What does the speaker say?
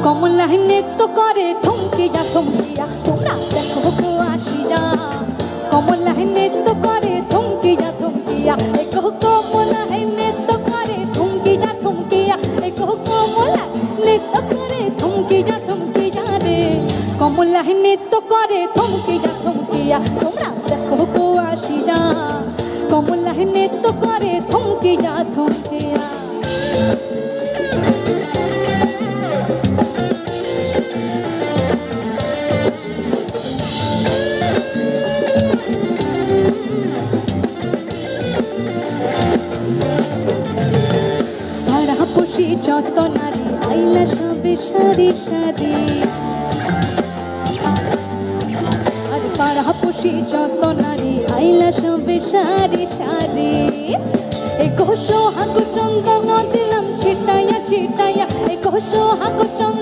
কমলায় নৃত্য করে থমকিয়া থমকিয়া, তোমরা দেখো গো আসিয়া। কমলায় নৃত্য করে থমকিয়া থমকিয়া, দেখো কমলায় নৃত্য করে থমকিয়া থমকিয়া, দেখো কমলায় নৃত্য করে থমকিয়া থমকিয়া রে। কমলায় নৃত্য করে থমকিয়া থমকিয়া, তোমরা দেখো গো আসিয়া। কমলায় নৃত্য করে থমকিয়া থমকিয়া। যত নারী আইলা সবে সারি সারি, আর পাড়া পুষি যত নারী আইলা সবে সারি সারি। এ ঘোষ